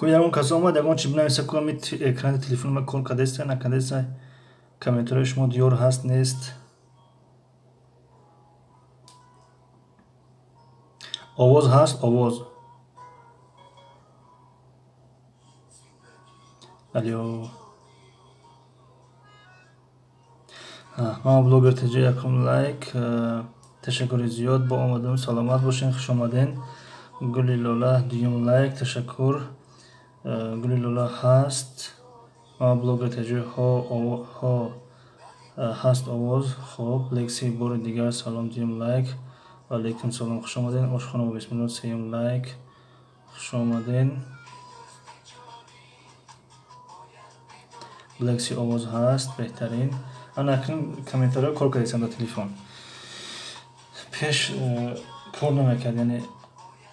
ягон кас омад ягон чи бинависа ку ҳамин экрани телефони ман кор кардеста накардеста комментарияи шумо диёр ҳаст нест овоз ҳаст овоз алё ман блогер таҷа якум лайк ташаккури зиёд бо омаду саломат бошен хушомаден гули лола дуюм лайк ташаккур гули лола ҳаст ман блогер таҷа ҳо ҳаст овоз хоб лекси бори дигар салом дуюм лайк ваалайкум салом хушомаден ошхона бо бисмиллоҳ сеюм лайк хушомаден лекси овоз ҳаст беҳтарин ана акнун комментариҳо кор кардесам дар телефон пеш кор намекард яъне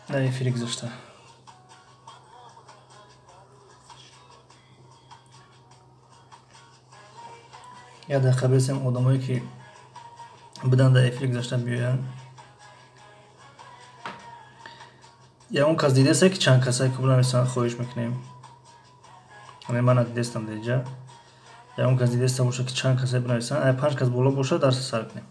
дар эфири гузашта як дақиқа бесем одамое ки буданд дар эфири гузашта биёянд ягон кас дидеста ки чанд касае ки бинависанд хоҳиш мекунем ман надидестам деҷа ягон кас дидеста бошад ки чанд касае бинависанд ай 5 кас боло бошад дарса сар кунем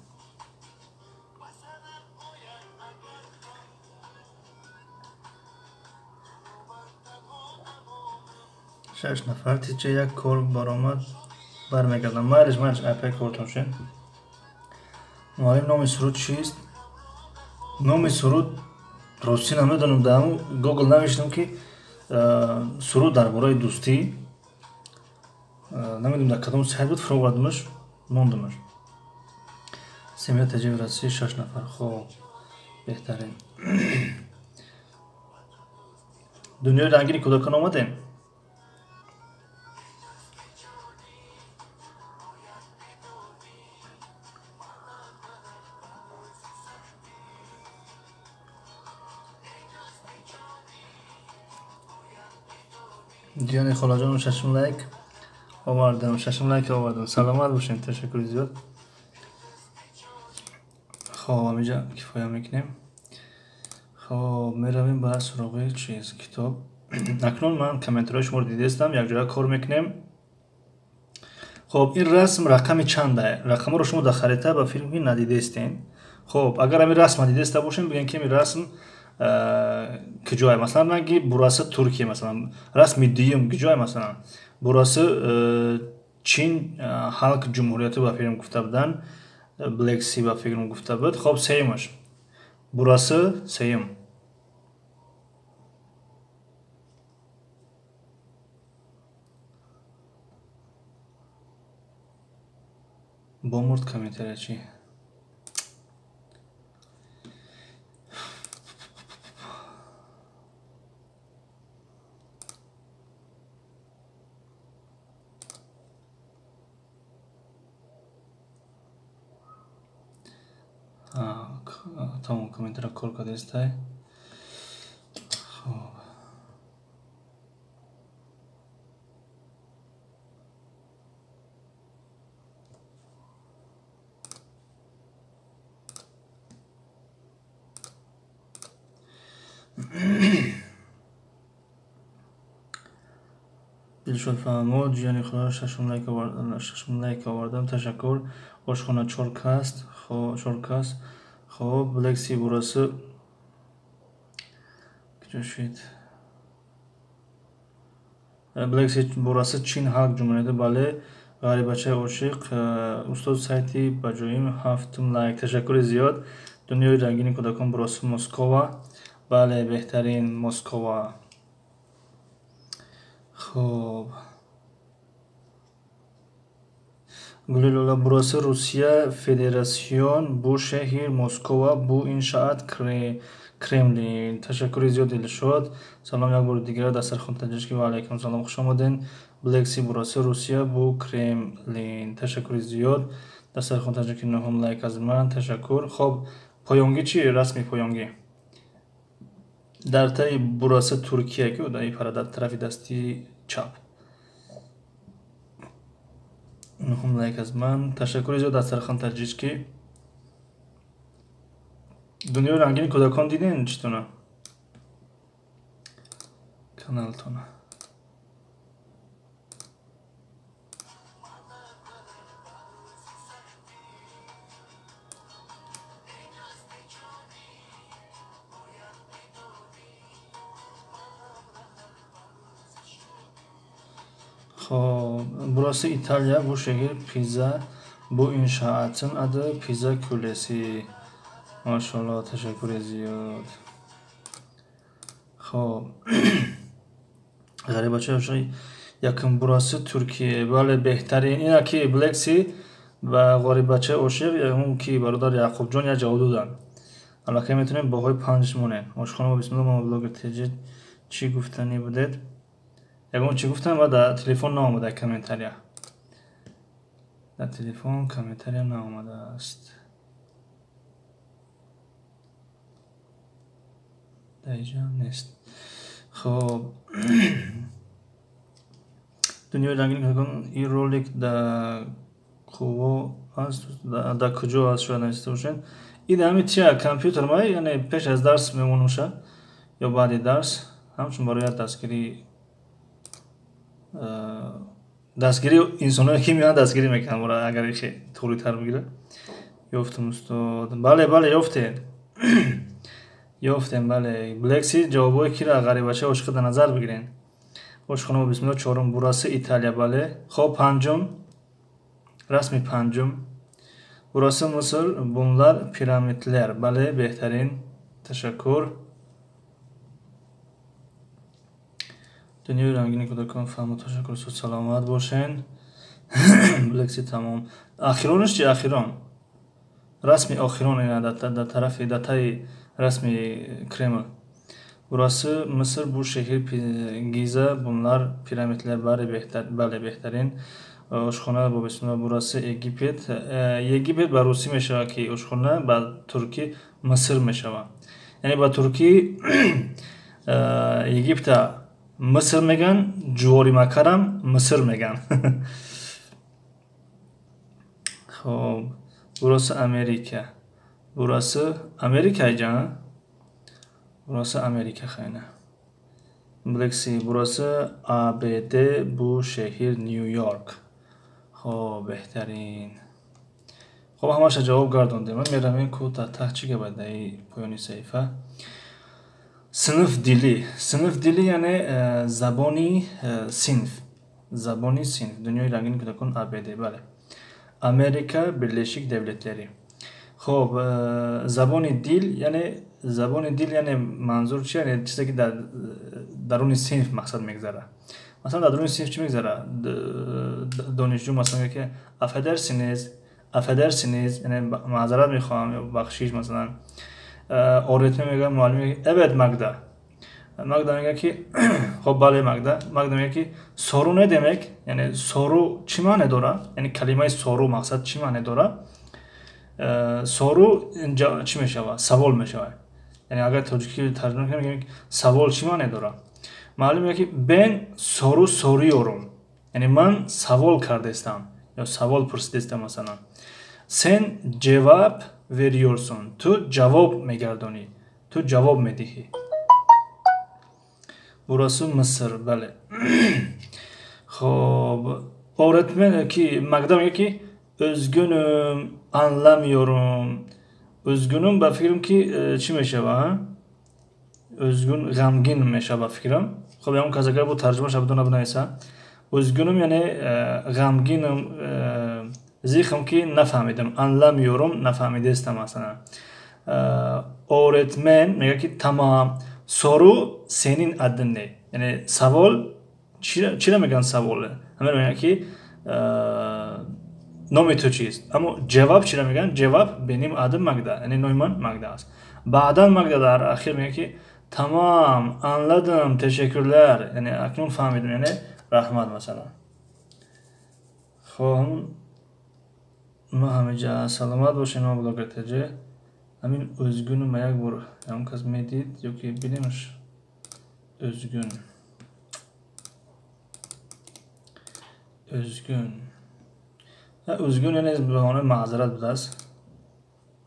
6 нафар тича як кор баромад бармегардам майриш айпай кортам шен муаллим номи суруд чист номи суруд рости намедонам дар ҳамн гогл навиштам ки суруд дар бораи дӯстӣ намедонам дар кадом сайт буд фаро бардамаш мондамаш семя таҷиби расӣ 6 нафар хоб беҳтарин дунёи рангини кӯдакон омадем диёни холаҷоном шашум лайк овардам саломат бошем ташаккури зиёд хоб ҳаминҷа кифоя мекунем хоб меравем ба суроғи чиз китоб акнун ман комментариҳои шуморо дидестам якҷоя кор мекунем хоб ин расм рақами чанда рақамро шумо дар харита ба филми надидестен хоб агар ҳамин расма дидеста бошем бигӯем ки ин расм киҷоя масалан ранги бурасы туркия масалан расми дуюм киҷоя масалан бурасы чин халк ҷумҳуриятӣ ба филм гуфта буданд блекси ба филм гуфта буд хоб сеюмаш бурасы сеюм бомурд комментария чи тамом комментария кор кардестай хоб дилшод фаҳмод ҷияни худо 6 лайк овардам ташаккур ошхона 4 кас хоб лекси бурасы блекси бурасы чин халк ҷумҳуриятӣ бале ғарибачаи ошиқ устод сайти баҷоим 7 лайк ташаккури зиёд дунёи рангини кӯдакон бурасы москова бале беҳтарин москова хоб гули лола бурасы русия федератсион бу шаҳр москова бу иншоат кремлин ташаккури зиёд дилшод салом як бори дигар дастархон таҷишки ваалайкум салом хушомаден блекси бурасы русия бу кремлин ташаккури зиёд дастархон таҷишки 9 лайк аз ман ташаккур хоб поёнгӣ чи расми поёнгӣ дар таи бурасы туркия ки дар дар тарафи дасти чап 9 лайк аз ман ташаккури зиёд дастархон таҷишки дунёи рангини кӯдакон диден читона каналтона خب burası İtalya, bu şehir Pisa, bu inşaatın adı Pisa Kulesi. Maşallah, teşekkür ediyoruz. خب غریبه şey yakın burası Türkiye. Böyle behterin ina ki Blacksi و غریبچه عاشق اون کی برادر یعقوب جان یا جاودودن. حالا که میتونیم باهای 5 مونه مشخانه با بسم الله ما بلاگ تجد چی گفتنی بودید اون چی گفتن و در تلفن نامده کامنتاریا در تلفن کامنتاریا نامده است در اینجا نیست. خب دنیای رنگین کن این رولیک در خوب است در کجا است شاید نشسته باشین. این همین چیه کامپیوتر ما یعنی پیش از درس میمونم شه یا بعد درس همچون برای دستگیری انسان‌ها کی میان دستگیری میکنن برای اگر ایش طوری تر بگیره یافتم استاد. بله یافتین یافتیم. بله بلکسی جوابای کی را غریبچه عاشق در نظر بگیرین. عاشقانه بسم الله چهارم burası ایتالیا. بله خب پنجم رسمی پنجم burası Mısır, bunlar piramitler. Bale بهترین teşekkür. دنیای رنگینی کدا کن فهم تشکر سو سلامت باشین. بلکسی تمام. اخیرانش چی اخیران؟ رسمی اخیران اینه در طرف دتای رسمی Kreml. Burası Mısır, bu şehir Gize, bunlar piramitler. Bale بهترین. اشخانه با بسم الله burası Egipt. Egipt با روسی میشه که اشخانه با ترکی مصر میشه. یعنی با ترکی Egipt مصر میگن، جواری مکرم مصر میگن. خب burası Amerika. Burası Amerika canım. Burası Amerika خیلی. Blacksea burası ABD, bu şehir New York. خب بهترین. خب همش جواب گردوندیم. من میرم این کوتا تحچیه بده ای پایانی صحیفه. Sınıf dili. Sınıf dili yani zaboni sinf. Zaboni sinf. Dünyayı rengini kudakon ABD. Bale. Amerika Birleşik Devletleri. خب زبان دل یعنی منظور چیه؟ یعنی چیزی که در درون صنف مقصد میگذره. مثلا در درون صنف چی میگذره؟ دانشجو مثلا میگه که affedersiniz یعنی معذرت میخوام یا بخشش. مثلا öğretmen میگه معلم میگه evet Magda میگه که خب بله Magda میگه که soru ne demek? Yani soru چی معنی داره؟ یعنی کلمه soru مقصد چی معنی داره؟ soru چی میشه؟ سوال میشه. یعنی اگر توجیهی ترجمه کنیم میگیم سوال چی معنی داره؟ معلوم میشه که ben soru soruyorum. Yani من سوال کردم یا سوال پرسیدم مثلا. Sen cevap veriyorsun. Tu cevap میگردانی. Tu cevap میدهی. Burası Mısır. بله. خب öğretmen ki Magda میگه ki üzgünüm, anlamıyorum. Üzgünüm ba fikrim ki çi میشه با üzgün غمگین میشه با fikrim. خب همون کازگر bu ترجمه شبدون بنایسا. Üzgünüm yani غمگینم زیخم ki nefahmedim, anlamıyorum, nefahmedestem aslında. Öğretmen میگه ki tamam. Soru senin adın ne? Yani سوال چی میگن سواله؟ همین میگه ki نام تو چیست؟ اما جواب چی میگن؟ جواب benim adım Magda. Yani Neumann Magda است. بعداً Magda در اخیر میگه ki tamam anladım teşekkürler. Yani aknun fahmedim yani rahmat mesela. خب ما همه جا سلامت باشین و بلاگر تجه همین özgünüm ayak vur. Yani kız medit yok ki bilmiş. Özgün. Üzgün yani bana mazeret biraz.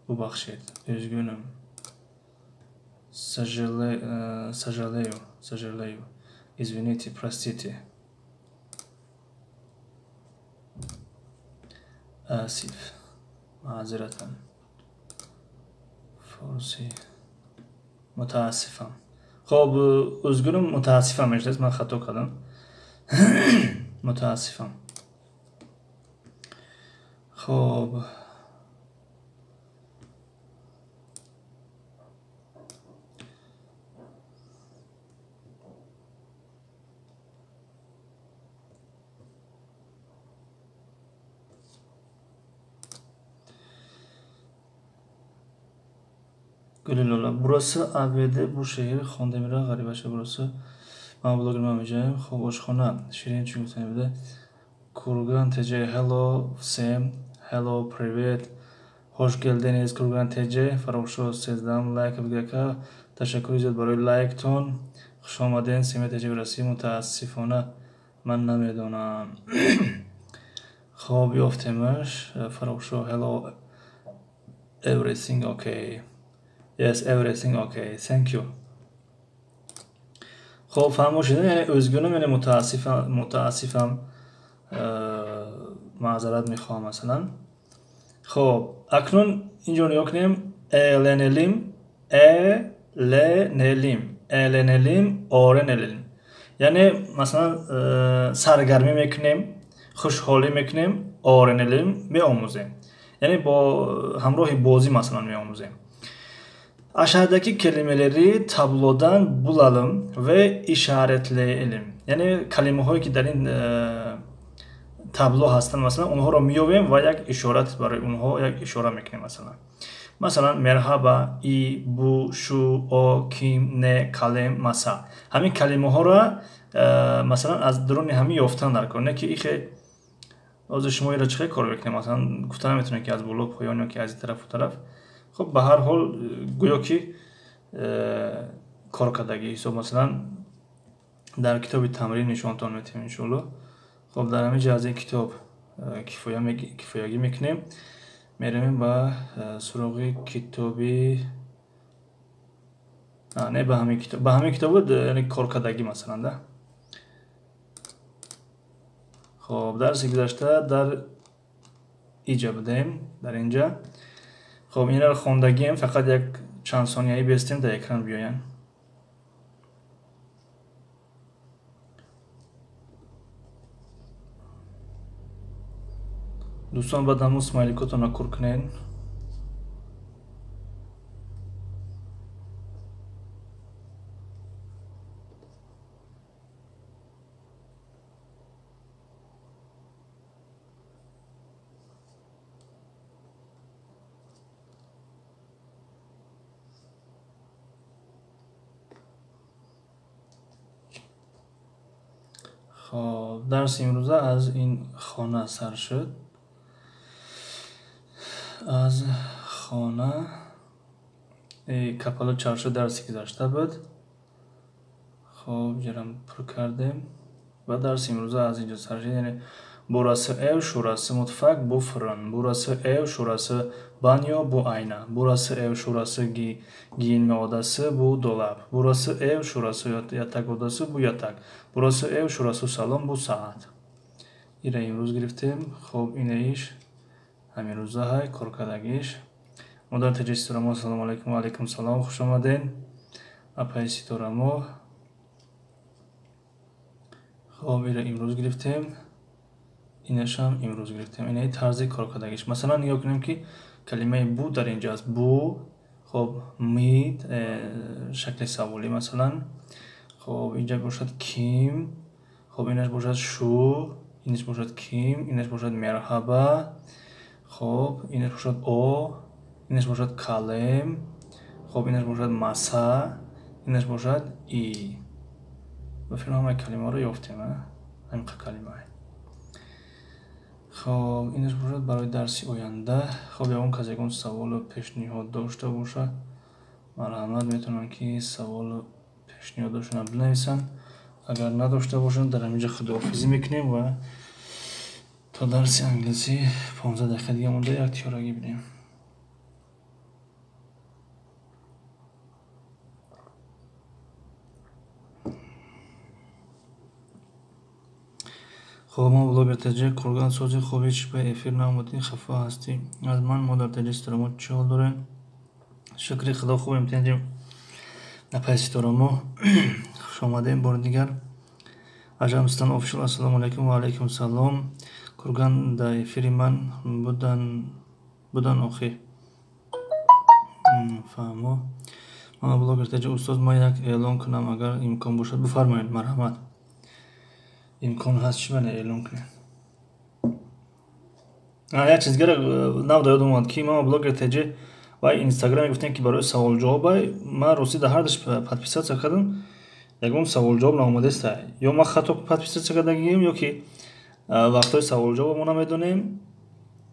Bu bakşet. Üzgünüm. Сожалею. Извините, простите. Asif. Mazereten. Farsi. Mutasifam. خب üzgünüm mutasifam işte ben hata kaldım. متاسفم. خب Gülülola. Burası ABD, bu şehir Xondemira garibaşı burası. Ben blogger Mamicayım. Xo'p, oshxona. Shirin Chugutayevda. Kurgan TJ. Hello Sam. Hello Привет. Hoş geldiniz Kurgan TJ. Farog'sho sezdam like bigaka. Tashakkur ziyod baroyi like'tun. Xush omadin Sam TJ برسی. متاسفانه من نمیدونم. خب یافتمش. Farog'sho hello everything okay. Yes, everything okay. Thank you. خب فرماشیدم یعنی özgünüm یعنی متاسفم معذرت میخوام مثلا. خب اکنون اینجا نگاه کنیم eğlenelim öğrenelim یعنی مثلا سرگرمی میکنیم خوشحالی میکنیم öğrenelim میآموزیم یعنی با همراه بازی مثلا میآموزیم. Aşağıdaki kelimeleri tablodan bulalım ve işaretleyelim. Yani kelimeyi ki در این تابلو هستن مثلا اونها رو میویم و یک اشارت برای اونها یک اشاره میکنیم مثلا مرحبا ای بو شو او کیم نه کلم مسا همین کلمه ها رو مثلا از درون همین یافتن در کنه که ایخه از شما را چه کار بکنیم مثلا گفتن نمیتونه که از بالا پایان یا که از طرف و طرف. خب به هر حال گویا که کار کردگی حساب مثلا در کتاب تمرین نشانتان میتیم انشالله. خب در همین جهازه کتاب کفایگی میکنیم میریم با سراغ کتابی نه به همین کتاب یعنی کار کردگی مثلا ده. خب درس گذشته در اینجا بدیم در اینجا. خب این رو خوندگیم فقط یک چند ثانیه‌ای بیستیم در اکران بیاین. دوستان بعد همون اسمایلیکاتو نکور کنین. خب درس امروزه از این خانه سر شد. از خانه کپالا چارشو درسی گذاشته بود. خب جرم پر کردیم و درس امروزه از اینجا سر شد. یعنی burası ev, şurası mutfak, bu fırın. Burası ev, şurası banyo, bu ayna. Burası ev, şurası giyinme odası, bu dolap. Burası ev, şurası yatak odası, bu yatak. Burası ev, şurası salon, bu saat. Yine imroz giriftim. Xo'p, ine ish همین روزا های کارکردگیش. مدار تجهیز تورمو سلام علیکم و علیکم سلام خوش آمدین. اپایسی تورمو. خب ایره امروز گرفتیم. اینش هم امروز گرفتیم. اینه طرز کارکردگیش. مثلا نگاه کنیم که کلمه بو در اینجاست. بو. خب مید شکل سوالی مثلا. خب اینجا باشد کیم. خب اینش باشد شو. اینش باشد کیم. اینش باشد مرحبا. خب اینش باشد او. اینش باشد کلم. خب اینش باشد مسا. اینش باشد ای. بفرم همه کلمه رو یافتیم. همین کلمه های. خب اینش باشد برای درسی آینده. خب یا اون کسی که اون سوال و پیشنهاد داشته باشه مرحمت میتونن که سوال و پیشنهادشون بنویسن. اگر نداشته باشن در همینجا خداحافظی میکنیم و تا درس انگلیسی 15 دقیقه دیگه مونده یک تیارگی بینیم. خب ما بلوگر تجه کرگان سازی خوب هیچ به افیر نمودی خفه هستی از من مادر تجه سترمو چهال داره شکری خدا خوب امتحان نپایسی دارمو خوش آمده این بار دیگر Ajamstan official assalomu alaykum va alaykum salom. Kurganda efiri man budan oxi. Fahmo. Mana bloger teja ustoz man yak e'lon kunam agar imkon boshad bifармоед marhamat. Imkon ҳаст чӣ мана эълон кунем? Як чизгара навда ёдам омад ки ман блогер теҷа ва инстаграме гуфтем ки барои саволҷавобай ман рости дар ҳардаш подписатсия кардам. Ягон саволҷавоб наомадеста. Ё ман хато подписатсия кардагием ё ки вақтҳои саволҷавоб мо намедонем.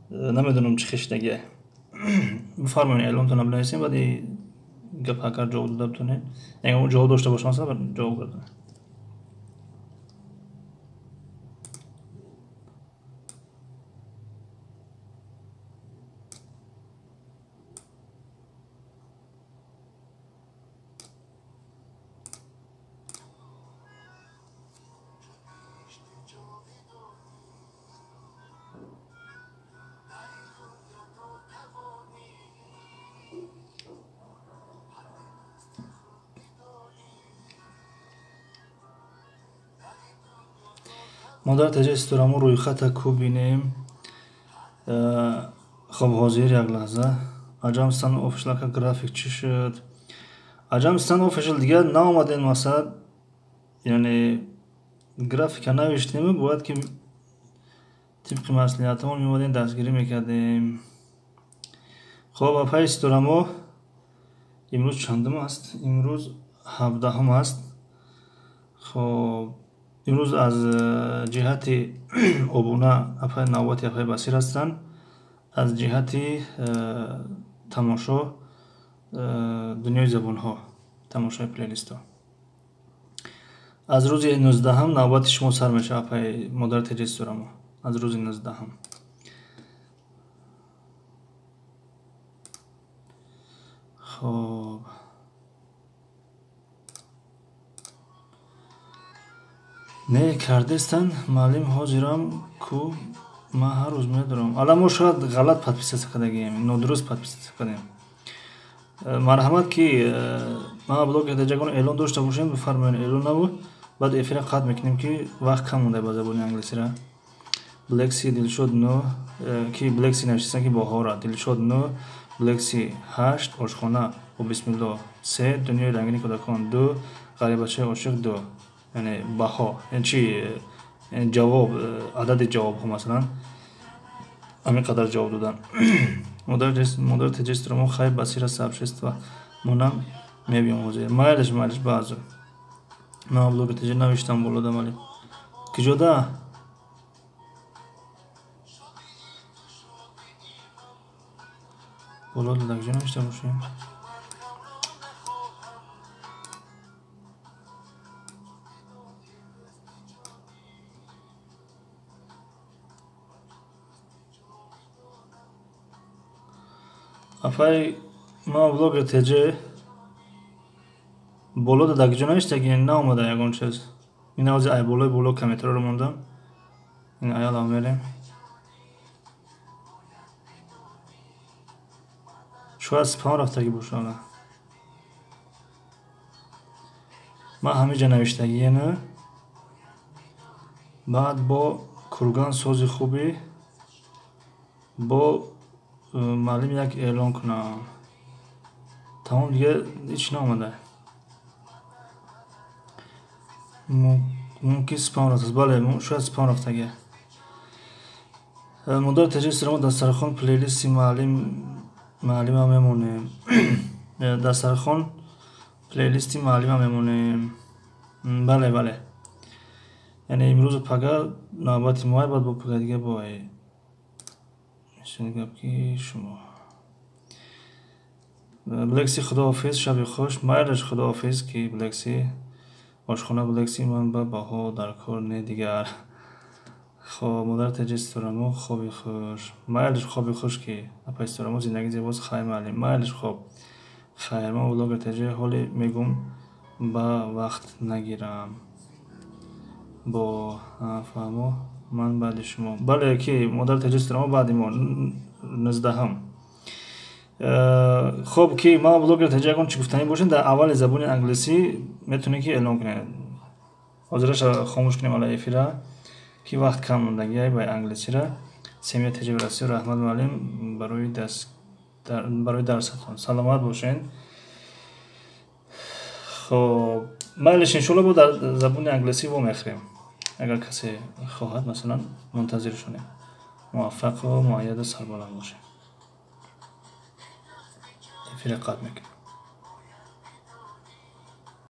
Намедонам чӣ хештагие. Бифармоед эълонтона бинависем баъди гап агар ҷавоб дода битонед. Ягон ҷавоб дошта бошам ҷавоб гардонед. мо дар таҷаи исторамо рӯйхата ку бинем. хоб ҳозир як лаҳза. Ajamstan official ка график чӣ шуд? Ajamstan official дига наомадем масалан, яъне графика навиштем, бояд ки тибқи маслиҳатамон меомадем дастгирӣ мекардем. хоб апаи исторамо имрӯз чандум аст? Имрӯз 17 аст. хоб имрӯз аз ҷиҳати обуна апаи навбати апаи басир ҳастанд. аз ҷиҳати тамошо дунёи забонҳо, тамошои плейлистҳо. аз рӯзи 19 навбати шумо сар мешавад апаи модар теҷаи исторамо. аз рӯзи 19. хоб не кардестан маълим ҳозирам ку ман ҳар рӯз медорам. Алан мо шояд ғалат подписатсия кардагием, нодуруст подписатсия кардем. Марҳамат ки ман блогер теҷагон эълон дошта бошем, бифармоед эълон набуд. Баъд эфира қатъ мекунем ки вақт кам монда ба забони англисира. Blacksea Дилшод 9 ки Blacksea навиштасан ки Боҳора. Дилшод 9, Blacksea 8, Ошхона бо бисмилло 3, Дунёи рангини кӯдакон 2, Ғарибачаи ошиқ 2. Яъне баҳо. Яъне чи ҷавоб, адади ҷавобҳо масалан ҳамин қадар ҷавоб додан. модар теҷаи исторамо хай басира сообщества монам мебиём ҳозир. Майлиш баъзу. ман блогер теҷа навиштам болода вале киҷода болода дар киҷо навишта бошем. апай ман блогер теҷа болода дар киҷо навиштаги наомада ягон чиз. ин ҳозир ай боло комментариёро мондам. ин аялам мерем. шояд спам рафтагӣ бошад. ман ҳамиҷа навиштагиена. баъд бо курган сози хубӣ бо маълим як эълон кунам. тамом дига ҳеч наомада. мумкин спам рафтааст. бале шояд спам рафтагия. модар теҷаи исторамо дастархон плейлисти маълима мемонем. дастархон плейлисти маълима мемонем. бале. яъне имрӯзу пага навбати моай, баъд бо пага дига бои гапки шумо. Blacksea худоҳофиз, шаби хуш. майлаш худоҳофиз ки Blacksea. ошхона Blacksea ман ба баҳо дар кор не дигар. хоб модар теҷаи исторамо хоби хуш. майлаш хоби хуш ки апаи исторамо зиндагии зебост. хай маълим. майлаш хоб. хайр ман блогер теҷа ҳоле мегум ба вақт нагирам. бо фаҳмо ман баъди шумо. бале ки модар теҷаи исторамо баъди мо 19. хоб ки ман блогер теҷа ягон чӣ гуфтанӣ бошед дар аввали забони англисӣ метавонед ки эълон кунед. ҳозираш хомӯш кунем ала эфира ки вақт кам мондагиай ба англисира. Семия тиҷобирасиёр Аҳмад муаллим барои дарсатон. Саломат бошед. хоб майлеш иншоалло бо дар забони англисӣ вомехӯрем. Агар касе хоҳад масалан мунтазиршонем. муваффақу муайяду сарбаланд бошед. эфира қатъ мекунем.